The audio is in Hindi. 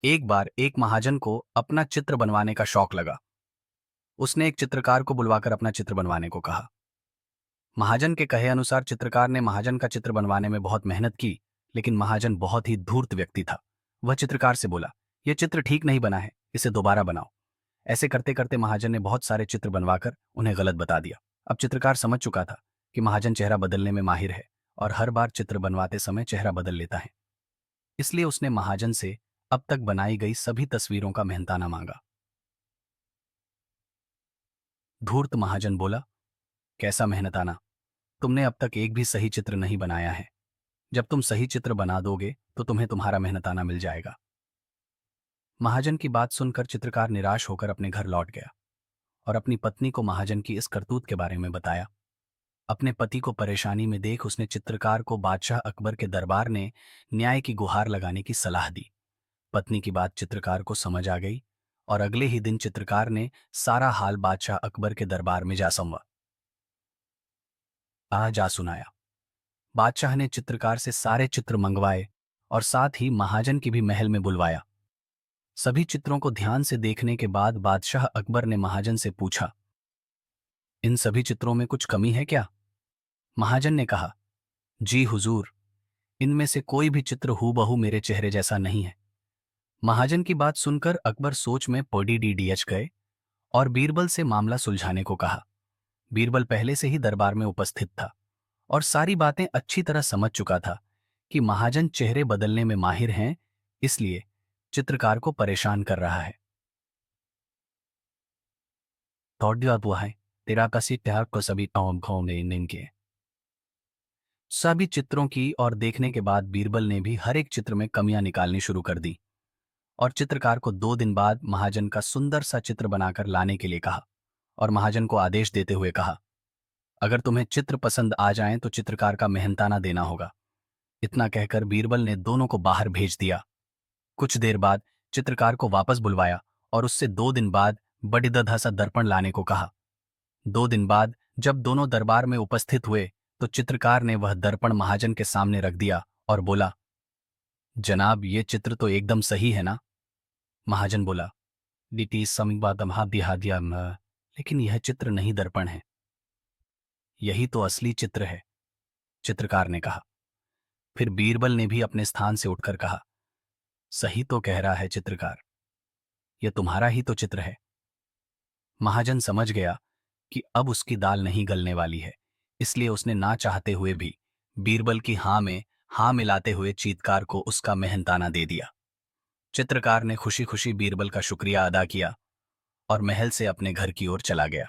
एक बार एक महाजन को अपना चित्र बनवाने का शौक लगा। उसने एक चित्रकार को बुलवाकर अपना चित्र बनवाने को कहा। महाजन के कहे अनुसार चित्रकार ने महाजन का चित्र बनवाने में बहुत मेहनत की, लेकिन महाजन बहुत ही धूर्त व्यक्ति था। वह चित्रकार से बोला, यह चित्र ठीक नहीं बना है, इसे दोबारा बनाओ। ऐसे करते करते महाजन ने बहुत सारे चित्र बनवाकर उन्हें गलत बता दिया। अब चित्रकार समझ चुका था कि महाजन चेहरा बदलने में माहिर है और हर बार चित्र बनवाते समय चेहरा बदल लेता है। इसलिए उसने महाजन से अब तक बनाई गई सभी तस्वीरों का मेहनताना मांगा। धूर्त महाजन बोला, कैसा मेहनताना? तुमने अब तक एक भी सही चित्र नहीं बनाया है। जब तुम सही चित्र बना दोगे तो तुम्हें तुम्हारा मेहनताना मिल जाएगा। महाजन की बात सुनकर चित्रकार निराश होकर अपने घर लौट गया और अपनी पत्नी को महाजन की इस करतूत के बारे में बताया। अपने पति को परेशानी में देख उसने चित्रकार को बादशाह अकबर के दरबार ने न्याय की गुहार लगाने की सलाह दी। पत्नी की बात चित्रकार को समझ आ गई और अगले ही दिन चित्रकार ने सारा हाल बादशाह अकबर के दरबार में जा सुनाया। बादशाह ने चित्रकार से सारे चित्र मंगवाए और साथ ही महाजन की भी महल में बुलवाया। सभी चित्रों को ध्यान से देखने के बाद बादशाह अकबर ने महाजन से पूछा, इन सभी चित्रों में कुछ कमी है क्या? महाजन ने कहा, जी हुजूर, इनमें से कोई भी चित्र हूबहू मेरे चेहरे जैसा नहीं है। महाजन की बात सुनकर अकबर सोच में पड़ी गए और बीरबल से मामला सुलझाने को कहा। बीरबल पहले से ही दरबार में उपस्थित था और सारी बातें अच्छी तरह समझ चुका था कि महाजन चेहरे बदलने में माहिर हैं, इसलिए चित्रकार को परेशान कर रहा है। तेरा कसी प्यार को सभी के सभी चित्रों की और देखने के बाद बीरबल ने भी हर एक चित्र में कमियां निकालनी शुरू कर दी और चित्रकार को 2 दिन बाद महाजन का सुंदर सा चित्र बनाकर लाने के लिए कहा और महाजन को आदेश देते हुए कहा, अगर तुम्हें चित्र पसंद आ जाएं तो चित्रकार का मेहनताना देना होगा। इतना कहकर बीरबल ने दोनों को बाहर भेज दिया। कुछ देर बाद चित्रकार को वापस बुलवाया और उससे 2 दिन बाद बड़ी दधा सा दर्पण लाने को कहा। 2 दिन बाद जब दोनों दरबार में उपस्थित हुए तो चित्रकार ने वह दर्पण महाजन के सामने रख दिया और बोला, जनाब, ये चित्र तो एकदम सही है ना? महाजन बोला, लेकिन यह चित्र नहीं दर्पण है। यही तो असली चित्र है, चित्रकार ने कहा। फिर बीरबल ने भी अपने स्थान से उठकर कहा, सही तो कह रहा है चित्रकार, यह तुम्हारा ही तो चित्र है। महाजन समझ गया कि अब उसकी दाल नहीं गलने वाली है, इसलिए उसने ना चाहते हुए भी बीरबल की हाँ में हाँ मिलाते हुए चीतकार को उसका मेहनताना दे दिया। चित्रकार ने खुशी खुशी बीरबल का शुक्रिया अदा किया और महल से अपने घर की ओर चला गया।